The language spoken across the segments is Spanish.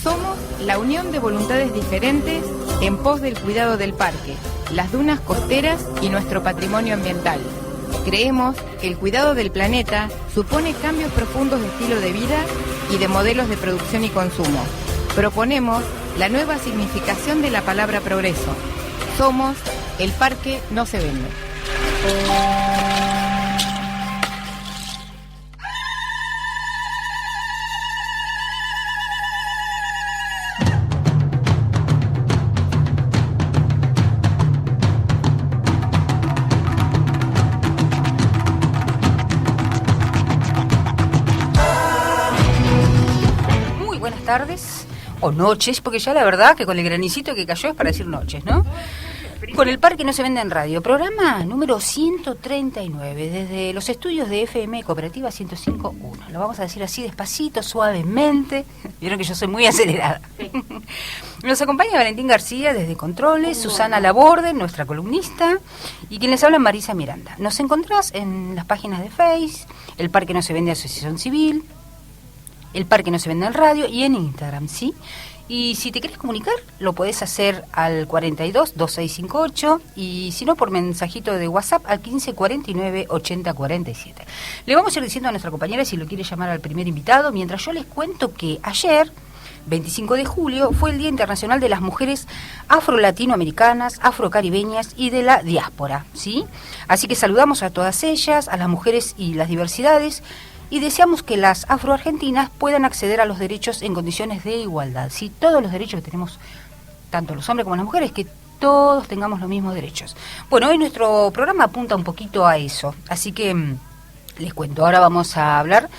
Somos la unión de voluntades diferentes en pos del cuidado del parque, las dunas costeras y nuestro patrimonio ambiental. Creemos que el cuidado del planeta supone cambios profundos de estilo de vida y de modelos de producción y consumo. Proponemos la nueva significación de la palabra progreso. Somos el parque no se vende. Tardes o noches, porque ya la verdad que con el granicito que cayó es para decir noches, ¿no? Con el parque no se vende en radio, programa número 139, desde los estudios de FM Cooperativa 105.1. Lo vamos a decir así despacito, suavemente. Vieron que yo soy muy acelerada. Sí. Nos acompaña Valentín García desde Controles, Susana Laborde, nuestra columnista, y quien les habla Marisa Miranda. Nos encontrás en las páginas de Face, El Parque no se vende Asociación Civil, El Parque no se vende en radio y en Instagram, ¿sí? Y si te querés comunicar, lo podés hacer al 42-2658 y si no, por mensajito de WhatsApp al 1549-8047. Le vamos a ir diciendo a nuestra compañera si lo quiere llamar al primer invitado, mientras yo les cuento que ayer, 25 de julio, fue el Día Internacional de las Mujeres Afro-Latinoamericanas, Afro-Caribeñas y de la Diáspora, ¿sí? Así que saludamos a todas ellas, a las mujeres y las diversidades, y deseamos que las afroargentinas puedan acceder a los derechos en condiciones de igualdad. ¿Sí? Todos los derechos que tenemos, tanto los hombres como las mujeres, que todos tengamos los mismos derechos. Bueno, hoy nuestro programa apunta un poquito a eso, así que les cuento. Ahora vamos a hablar,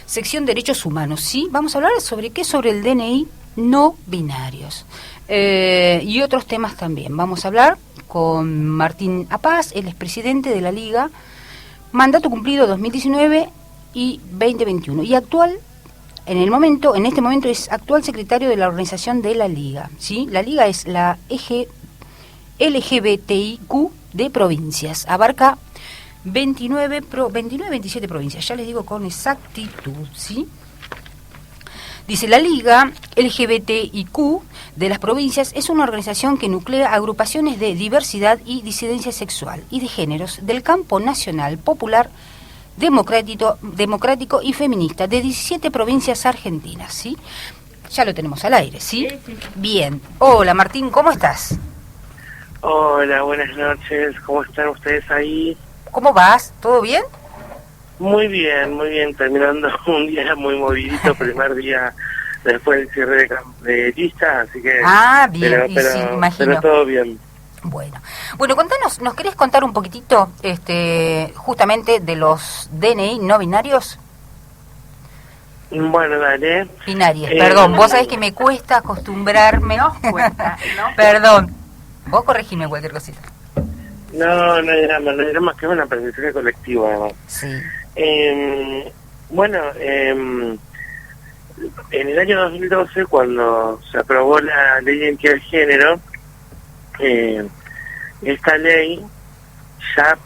sección Derechos Humanos, ¿sí? Vamos a hablar sobre el DNI no binarios y otros temas también. Vamos a hablar con Martín Apaz, él es presidente de la Liga, mandato cumplido 2019 y 2021, y en este momento es actual secretario de la organización de la Liga, ¿sí? La Liga es la LGBTIQ de provincias, abarca 27 provincias, ya les digo con exactitud, ¿sí? Dice, la Liga LGBTIQ de las provincias es una organización que nuclea agrupaciones de diversidad y disidencia sexual y de géneros del campo nacional, popular, democrático y feminista de 17 provincias argentinas, ¿sí? Ya lo tenemos al aire, ¿sí? Sí. Bien. Hola, Martín, ¿cómo estás? Hola, buenas noches. ¿Cómo están ustedes ahí? ¿Cómo vas? ¿Todo bien? Muy bien, terminando un día muy movidito, primer día después del cierre de listas, así que... Ah, bien, sí, imagino. Pero todo bien. Bueno, contanos, ¿nos querés contar un poquitito justamente de los DNI no binarios? Bueno, dale. Binarias, perdón, vos sabés que me cuesta acostumbrarme. No. Perdón, vos corregime cualquier cosita. No hay drama, que es un aprendizaje colectivo, además. Sí. En el año 2012, cuando se aprobó la ley de identidad de género, esta ley ya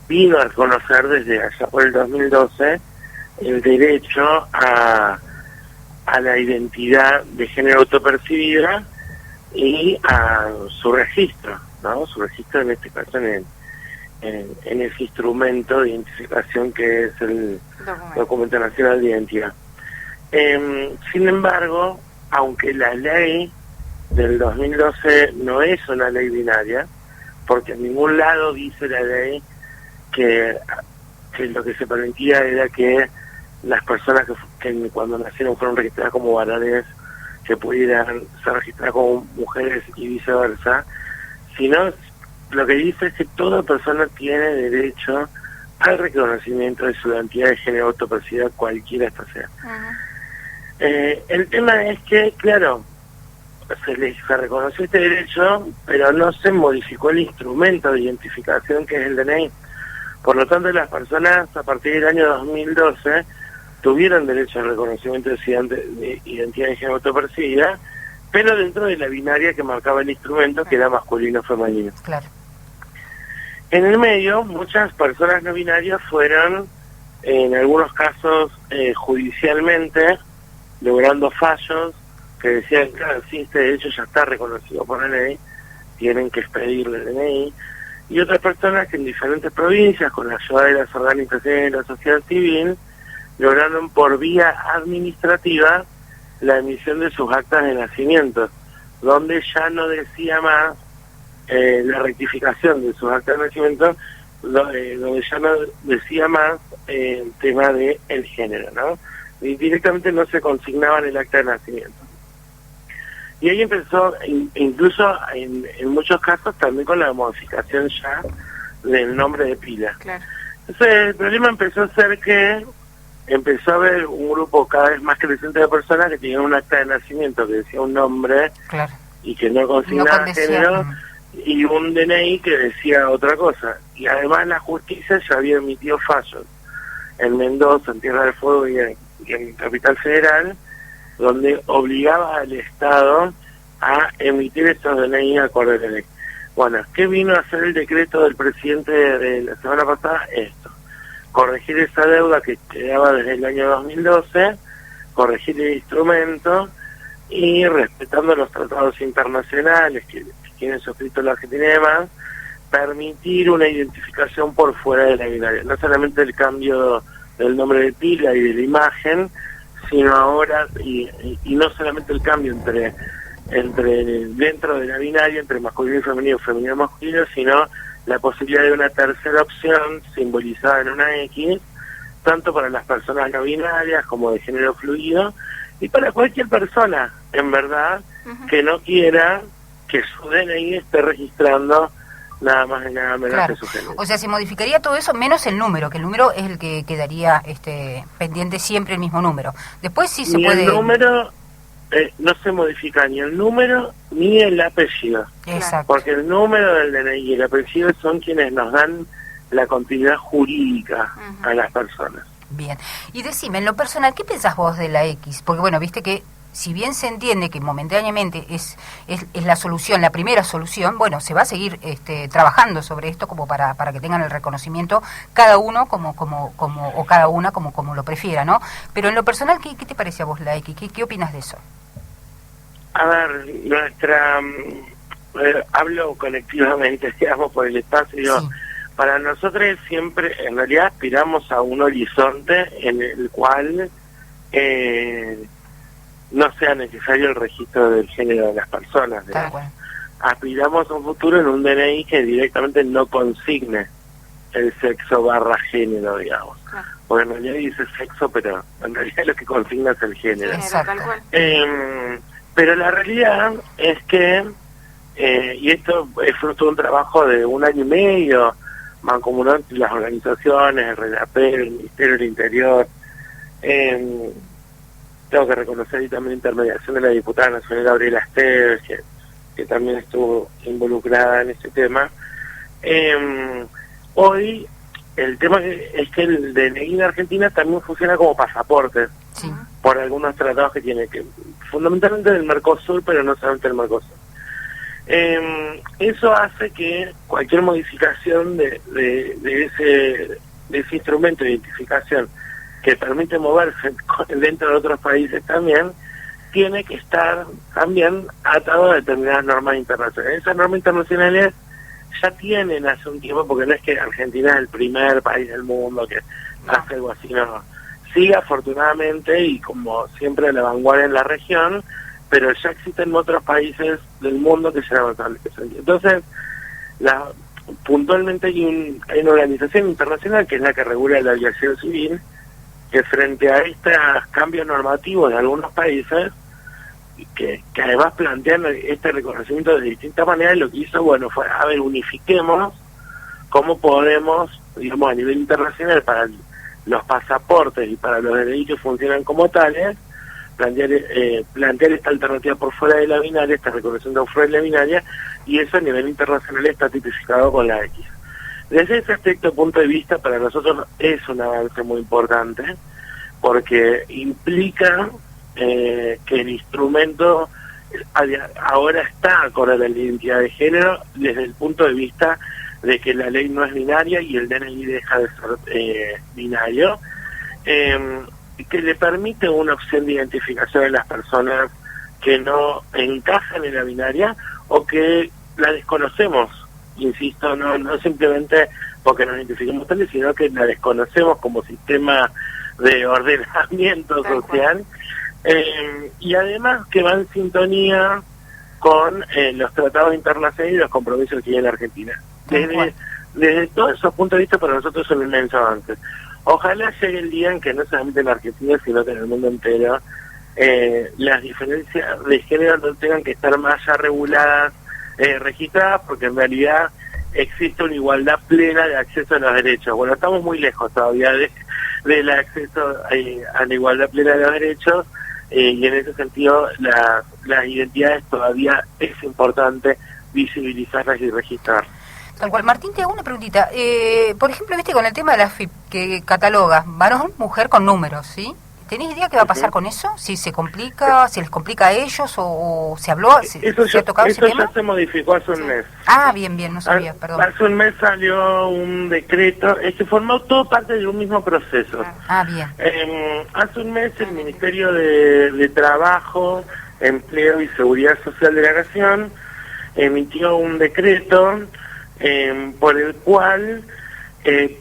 vino a reconocer desde allá por el 2012 el derecho a la identidad de género autopercibida y a su registro, ¿no? Su registro en este caso en ese instrumento de identificación que es el Documento Nacional de Identidad. Sin embargo, aunque la ley del 2012 no es una ley binaria, porque en ningún lado dice la ley que lo que se permitía era que las personas que cuando nacieron fueron registradas como varones, que pudieran ser registradas como mujeres y viceversa, sino lo que dice es que toda persona tiene derecho al reconocimiento de su identidad de género autopercibida, cualquiera esta sea. El tema es que, claro, se reconoció este derecho, pero no se modificó el instrumento de identificación que es el DNI. Por lo tanto, las personas a partir del año 2012 tuvieron derecho al reconocimiento de identidad de género autopercibida, pero dentro de la binaria que marcaba el instrumento, que era masculino o femenino. Claro. En el medio, muchas personas no binarias fueron, en algunos casos, judicialmente, logrando fallos que decían, claro, sí, este derecho ya está reconocido por la ley, tienen que expedirle el DNI, y otras personas que en diferentes provincias, con la ayuda de las organizaciones de la sociedad civil, lograron por vía administrativa la emisión de sus actas de nacimiento, donde ya no decía más la rectificación de sus actas de nacimiento, donde ya no decía más el tema de el género, ¿no? Y directamente no se consignaba en el acta de nacimiento. Y ahí empezó, incluso en muchos casos, también con la modificación ya del nombre de pila. Claro. Entonces el problema empezó a ser que empezó a haber un grupo cada vez más creciente de personas que tenían un acta de nacimiento que decía un nombre, claro, y que no consignaba género, y un DNI que decía otra cosa. Y además la justicia ya había emitido fallos en Mendoza, en Tierra del Fuego y en Capital Federal, donde obligaba al Estado a emitir estos DNI acorde a la ley. Bueno, ¿qué vino a hacer el decreto del presidente de la semana pasada? Esto: corregir esa deuda que quedaba desde el año 2012, corregir el instrumento y, respetando los tratados internacionales que tienen suscrito la Argentina y demás, permitir una identificación por fuera de la binaria. No solamente el cambio del nombre de pila y de la imagen, sino ahora, y no solamente el cambio entre dentro de la binaria, entre masculino y femenino y masculino, sino la posibilidad de una tercera opción simbolizada en una X, tanto para las personas no binarias como de género fluido, y para cualquier persona, en verdad, que no quiera que su DNI esté registrando nada más y nada menos que su género. O sea, se modificaría todo eso menos el número, que el número es el que quedaría pendiente siempre, el mismo número. Después sí se puede... El número no se modifica ni el número ni el apellido. Exacto. Porque el número del DNI y el apellido son quienes nos dan la continuidad jurídica a las personas. Bien. Y decime, en lo personal, ¿qué pensás vos de la X? Porque bueno, viste que si bien se entiende que momentáneamente es la solución, la primera solución, bueno, se va a seguir trabajando sobre esto como para que tengan el reconocimiento cada uno o cada una como lo prefiera, ¿no? Pero en lo personal, ¿qué te parece a vos la X? ¿Qué opinas de eso? A ver, hablo colectivamente, digamos, por el espacio. Sí. Para nosotros siempre, en realidad, aspiramos a un horizonte en el cual no sea necesario el registro del género de las personas. Aspiramos a un futuro en un DNI que directamente no consigne el sexo / género, digamos. Porque en realidad dice sexo, pero en realidad lo que consigna es el género. Pero la realidad es que, y esto es fruto de un trabajo de 1 año y medio, mancomunado entre las organizaciones, el RENAPER, el Ministerio del Interior, tengo que reconocer y también la intermediación de la diputada nacional Gabriela Esteves, que también estuvo involucrada en este tema. Hoy el tema es que el DNI de Argentina también funciona como pasaporte, sí, por algunos tratados que tiene, que fundamentalmente del Mercosur, pero no solamente del Mercosur. Eso hace que cualquier modificación de ese instrumento de identificación que permite moverse dentro de otros países también, tiene que estar también atado a determinadas normas internacionales. Esas normas internacionales ya tienen hace un tiempo, porque no es que Argentina es el primer país del mundo que hace algo así, no. Sí, afortunadamente, y como siempre a la vanguardia en la región, pero ya existen otros países del mundo que ya avanzan. Entonces, puntualmente hay una organización internacional que es la que regula la aviación civil, que frente a estos cambios normativos de algunos países, que además plantean este reconocimiento de distintas maneras, lo que hizo, bueno, fue, a ver, unifiquemos cómo podemos, digamos, a nivel internacional, para los pasaportes y para los DNI que funcionan como tales, plantear esta alternativa por fuera de la binaria, esta reconocimiento por fuera de la binaria, y eso a nivel internacional está tipificado con la X. Desde ese aspecto, punto de vista, para nosotros es un avance muy importante, porque implica que el instrumento ahora está acorde a la identidad de género desde el punto de vista de que la ley no es binaria y el DNI deja de ser binario, que le permite una opción de identificación a las personas que no encajan en la binaria o que la desconocemos, insisto, no simplemente porque nos identificamos tales, sino que la desconocemos como sistema de ordenamiento social, y además que va en sintonía con los tratados internacionales y los compromisos que hay en la Argentina. Desde todos esos puntos de vista, para nosotros es un inmenso avance. Ojalá llegue el día en que no solamente en la Argentina, sino que en el mundo entero, las diferencias de género no tengan que estar más ya reguladas, registradas, porque en realidad existe una igualdad plena de acceso a los derechos. Bueno, estamos muy lejos todavía del acceso a la igualdad plena de los derechos, y en ese sentido las identidades todavía es importante visibilizarlas y registrarlas. Tal cual. Martín, te hago una preguntita. Por ejemplo, viste con el tema de la FIP, que cataloga varón, mujer con números, ¿sí? ¿Tenés idea qué va a pasar con eso? ¿Si se complica, si les complica a ellos o se habló, se ha tocado ese tema? Eso ya se modificó hace un mes. Ah, bien, no sabía, perdón. Hace un mes salió un decreto, se formó todo parte de un mismo proceso. Ah, bien. Hace un mes el Ministerio de Trabajo, Empleo y Seguridad Social de la Nación emitió un decreto por el cual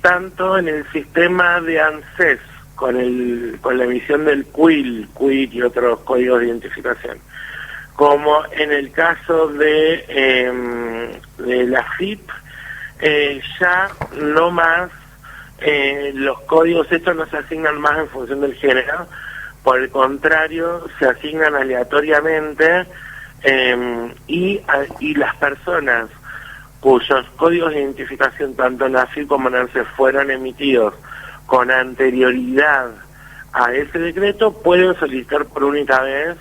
tanto en el sistema de ANSES con la emisión del CUIL y otros códigos de identificación, como en el caso de la FIP, ya no más los códigos estos no se asignan más en función del género, por el contrario se asignan aleatoriamente, y las personas cuyos códigos de identificación tanto en la FIP como en ANSES fueron emitidos con anterioridad a ese decreto pueden solicitar por única vez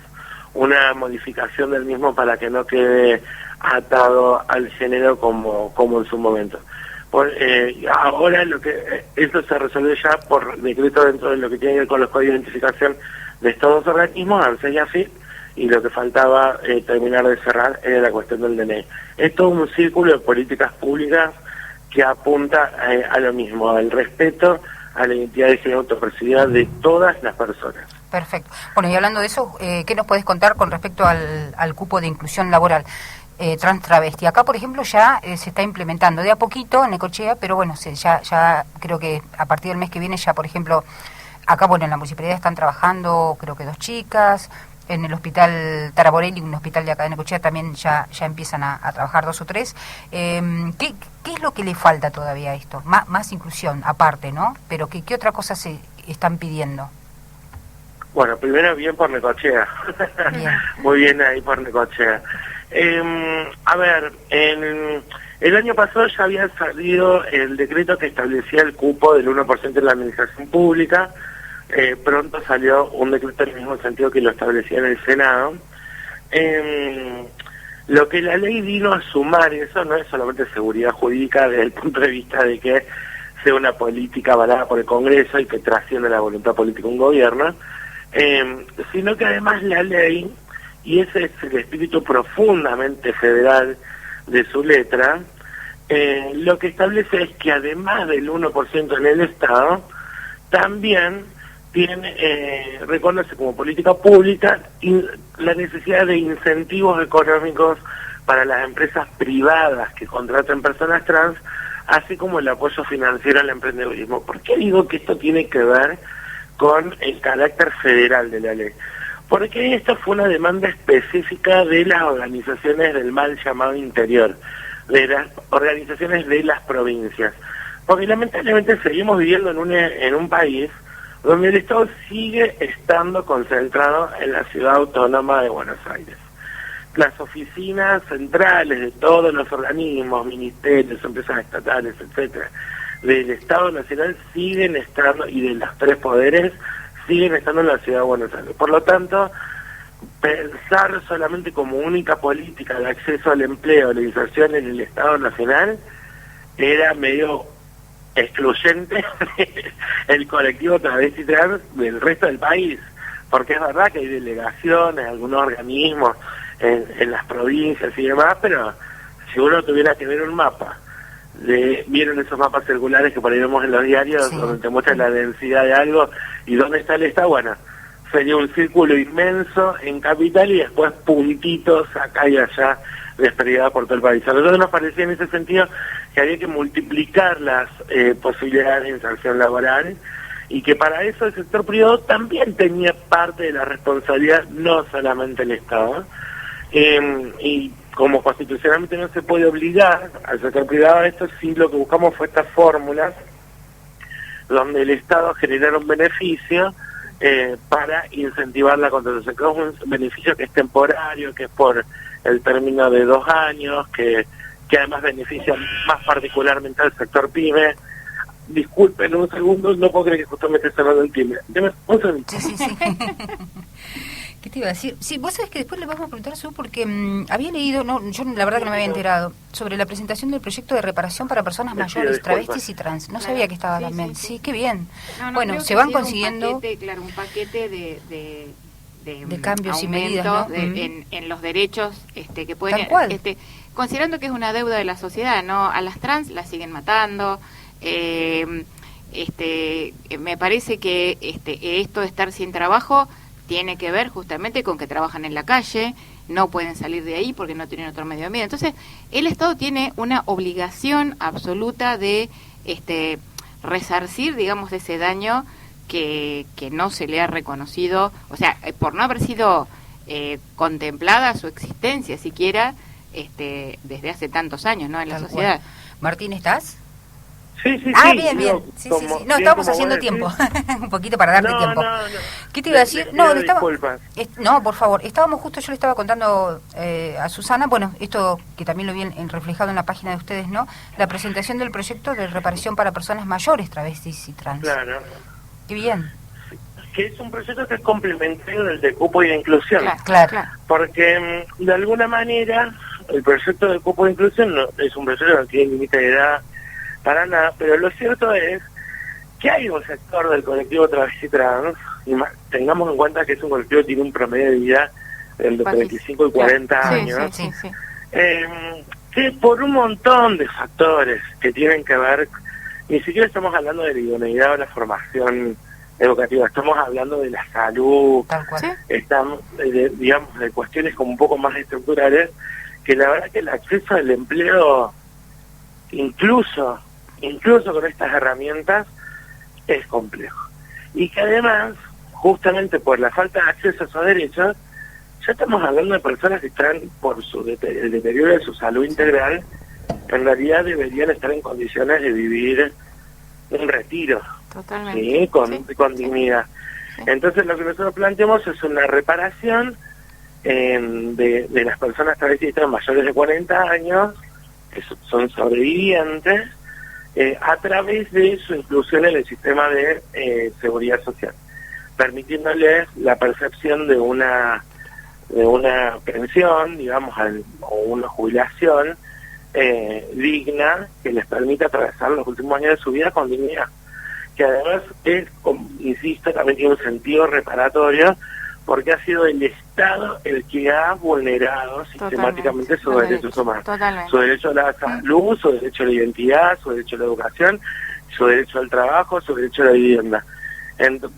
una modificación del mismo para que no quede atado al género como en su momento. Ahora esto se resuelve ya por decreto dentro de lo que tiene que ver con los códigos de identificación de estos dos organismos, ANSES y AFIP, y lo que faltaba terminar de cerrar era la cuestión del DNI. Es todo un círculo de políticas públicas que apunta a lo mismo, al respeto a la identidad de género autopercibida de todas las personas. Perfecto. Bueno, y hablando de eso, ¿qué nos podés contar con respecto al cupo de inclusión laboral trans-travesti? Acá, por ejemplo, ya se está implementando de a poquito en Necochea, pero bueno, ya creo que a partir del mes que viene ya, por ejemplo, acá, bueno, en la municipalidad están trabajando, creo que 2 chicas, en el hospital Taraborelli, un hospital de acá de Necochea, también ya empiezan a trabajar 2 o 3. ¿Qué es lo que le falta todavía a esto? Más inclusión, aparte, ¿no? Pero ¿qué otra cosa se están pidiendo? Bueno, primero bien por Necochea. Bien. Muy bien ahí por Necochea. A ver, el año pasado ya había salido el decreto que establecía el cupo del 1% en la administración pública. Pronto salió un decreto en el mismo sentido que lo establecía en el Senado. Lo que la ley vino a sumar, eso no es solamente seguridad jurídica desde el punto de vista de que sea una política avalada por el Congreso y que trasciende la voluntad política de un gobierno, sino que además la ley, y ese es el espíritu profundamente federal de su letra, lo que establece es que además del 1% en el Estado, también reconoce como política pública la necesidad de incentivos económicos para las empresas privadas que contraten personas trans, así como el apoyo financiero al emprendedurismo. ¿Por qué digo que esto tiene que ver con el carácter federal de la ley? Porque esta fue una demanda específica de las organizaciones del mal llamado interior, de las organizaciones de las provincias. Porque lamentablemente seguimos viviendo en un país donde el Estado sigue estando concentrado en la ciudad autónoma de Buenos Aires. Las oficinas centrales de todos los organismos, ministerios, empresas estatales, etcétera, del Estado Nacional siguen estando, y de los 3 poderes, siguen estando en la ciudad de Buenos Aires. Por lo tanto, pensar solamente como única política de acceso al empleo, la inserción en el Estado Nacional, era medio excluyente el colectivo travesti trans del resto del país, porque es verdad que hay delegaciones, algunos organismos en las provincias y demás, pero si uno tuviera que ver un mapa, vieron esos mapas circulares que por ahí vemos en los diarios, sí, donde te muestran la densidad de algo y dónde está el Estado, bueno, sería un círculo inmenso en Capital y después puntitos acá y allá desperdiciados por todo el país. A nosotros nos parecía en ese sentido que había que multiplicar las posibilidades de inserción laboral y que para eso el sector privado también tenía parte de la responsabilidad, no solamente el Estado. Y como constitucionalmente no se puede obligar al sector privado a esto, sí lo que buscamos fue estas fórmulas donde el Estado generara un beneficio para incentivar la contratación, que es un beneficio que es temporario, que es por el término de 2 años, que además beneficia más particularmente al sector PYME. Disculpen un segundo, no puedo creer que justo me esté cerrando el PYME. Deme un segundo. Sí. ¿Qué te iba a decir? Sí, vos sabés que después le vamos a preguntar a Su porque había leído, yo la verdad que no me había enterado, sobre la presentación del proyecto de reparación para personas mayores, travestis y trans. No sabía que estaba también. Sí, qué bien. No, bueno, se van consiguiendo un paquete de cambios y medidas, ¿no? en los derechos que pueden... Tal cual. Considerando que es una deuda de la sociedad, ¿no? A las trans las siguen matando. Me parece que esto de estar sin trabajo tiene que ver justamente con que trabajan en la calle, no pueden salir de ahí porque no tienen otro medio de vida. Entonces, el Estado tiene una obligación absoluta de resarcir, digamos, ese daño que no se le ha reconocido, o sea, por no haber sido contemplada su existencia siquiera desde hace tantos años, ¿no? En la sociedad. Martín, ¿estás? Sí. Bien. Sí. No, estábamos haciendo tiempo. Un poquito para darte tiempo. No. ¿Qué te iba a decir? Disculpas. No, por favor. Estábamos justo, yo le estaba contando a Susana, bueno, esto que también lo vi reflejado en la página de ustedes, ¿no? La presentación del proyecto de reparación para personas mayores, travestis y trans. Claro. Qué bien. Que es un proyecto que es complementario del de cupo y de inclusión. Claro. Porque de alguna manera el proyecto de cupo de inclusión no, es un proyecto que no tiene límite de edad para nada, pero lo cierto es que hay un sector del colectivo travesti trans, y tengamos en cuenta que es un colectivo que tiene un promedio de vida entre 35 y 40 años, Sí. que por un montón de factores que tienen que ver, ni siquiera estamos hablando de la idoneidad o la formación educativa, estamos hablando de la salud, Tal cual. Sí. estamos digamos, de cuestiones como un poco más estructurales, que la verdad que el acceso al empleo, incluso con estas herramientas, es complejo. Y que además, justamente por la falta de acceso a esos derechos, ya estamos hablando de personas que están, por el deterioro de su salud integral, en realidad deberían estar en condiciones de vivir un retiro. Totalmente. ¿Sí? Con dignidad. Sí. Entonces lo que nosotros planteamos es una reparación de las personas travestis mayores de 40 años, que son sobrevivientes, a través de su inclusión en el sistema de seguridad social, permitiéndoles la percepción de una pensión, digamos, o una jubilación digna que les permita atravesar los últimos años de su vida con dignidad, que además es, insisto, también tiene un sentido reparatorio, porque ha sido el Estado el que ha vulnerado sistemáticamente sus derechos humanos. Totalmente. Su derecho a la salud, su derecho a la identidad, su derecho a la educación, su derecho al trabajo, su derecho a la vivienda.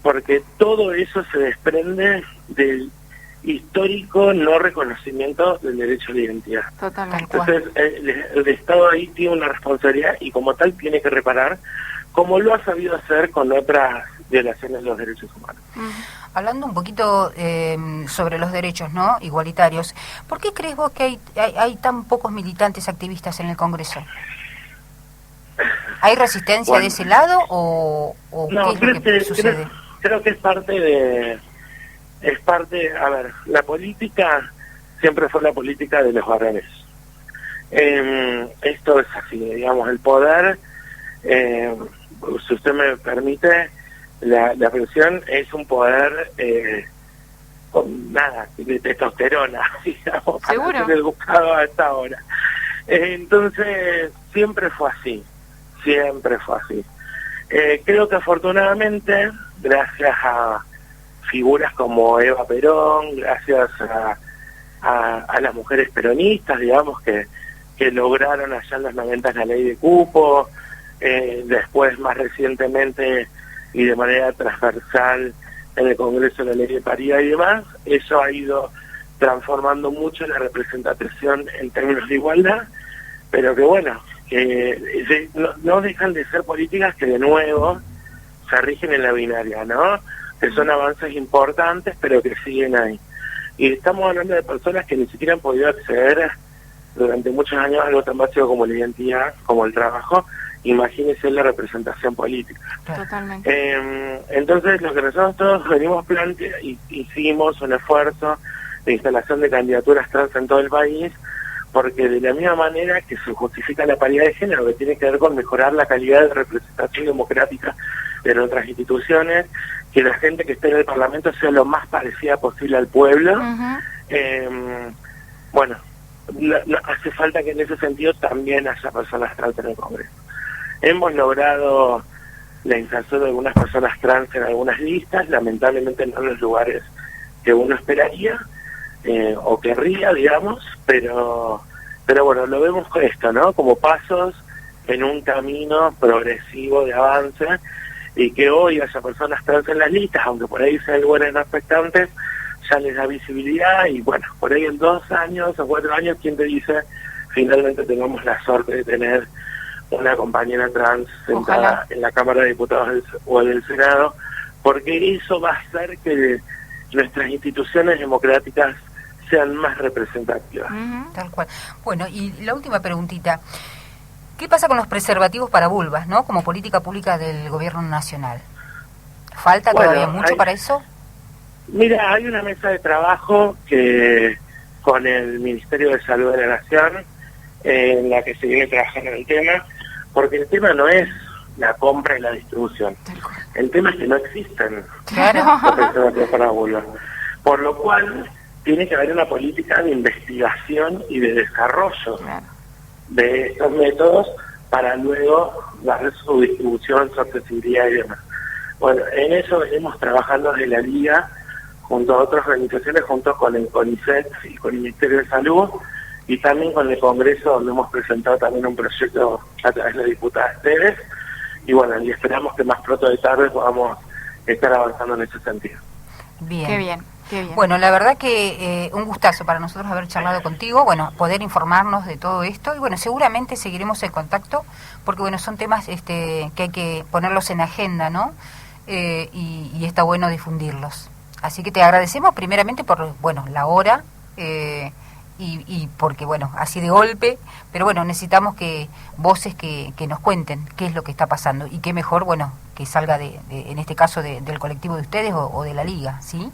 Porque todo eso se desprende del histórico no reconocimiento del derecho a la identidad. Totalmente. Entonces, el Estado ahí tiene una responsabilidad y como tal tiene que reparar, como lo ha sabido hacer con otras violaciones de los derechos humanos. Hablando un poquito sobre los derechos, ¿no?, igualitarios, ¿por qué crees vos que hay tan pocos militantes activistas en el Congreso? ¿Hay resistencia de ese lado o no, qué es lo que sucede? Creo que es parte, a ver, la política siempre fue la política de los varones. Esto es así, digamos, el poder, si usted me permite, la presión es un poder con nada, de testosterona, digamos, ¿Seguro? para ser el buscado hasta ahora. Entonces, siempre fue así. Creo que afortunadamente, gracias a figuras como Eva Perón, gracias a las mujeres peronistas, digamos, que lograron allá en los 90 la ley de cupo, después más recientemente y de manera transversal en el Congreso la ley de paridad y demás. Eso ha ido transformando mucho la representación en términos de igualdad, pero que bueno, que no dejan de ser políticas que de nuevo se rigen en la binaria, ¿no? Que son avances importantes, pero que siguen ahí. Y estamos hablando de personas que ni siquiera han podido acceder durante muchos años a algo tan básico como la identidad, como el trabajo. Imagínense la representación política. Totalmente. Entonces, lo que nosotros venimos planteando, hicimos un esfuerzo de instalación de candidaturas trans en todo el país, porque de la misma manera que se justifica la paridad de género, que tiene que ver con mejorar la calidad de representación democrática de nuestras instituciones, que la gente que esté en el Parlamento sea lo más parecida posible al pueblo. Bueno, hace falta que en ese sentido también haya personas trans en el Congreso. Hemos logrado la inserción de algunas personas trans en algunas listas, lamentablemente no en los lugares que uno esperaría o querría, digamos, pero bueno, lo vemos con esto, ¿no? Como pasos en un camino progresivo de avance, y que hoy haya personas trans en las listas, aunque por ahí sean lugares no expectantes, ya les da visibilidad, y bueno, por ahí en 2 años o 4 años, ¿quién te dice finalmente tengamos la suerte de tener una compañera trans sentada en la Cámara de Diputados o en el Senado? Porque eso va a hacer que nuestras instituciones democráticas sean más representativas. Tal cual. Bueno, y la última preguntita. ¿Qué pasa con los preservativos para vulvas, ¿no? Como política pública del gobierno nacional? ¿Falta todavía mucho para eso? Mira, hay una mesa de trabajo que con el Ministerio de Salud de la Nación, en la que se viene trabajando en el tema, porque el tema no es la compra y la distribución. El tema es que no existen los preservativos para vulvas. Por lo cual, tiene que haber una política de investigación y de desarrollo de estos métodos para luego dar su distribución, su accesibilidad y demás. Bueno, en eso venimos trabajando desde la Liga, junto a otras organizaciones, junto con el CONICET y con el Ministerio de Salud, y también con el Congreso, donde hemos presentado también un proyecto a través de la diputada Esteves, y bueno, y esperamos que más pronto de tarde podamos estar avanzando en ese sentido. Bien. Qué bien. Qué bien. Bueno, la verdad que un gustazo para nosotros haber charlado contigo, bueno, poder informarnos de todo esto, y bueno, seguramente seguiremos en contacto, porque bueno, son temas que hay que ponerlos en agenda, ¿no? Y está bueno difundirlos. Así que te agradecemos primeramente por, bueno, la hora, y porque, bueno, así de golpe, pero bueno, necesitamos que voces que nos cuenten qué es lo que está pasando, y qué mejor, bueno, que salga en este caso del colectivo de ustedes o de la Liga, ¿sí?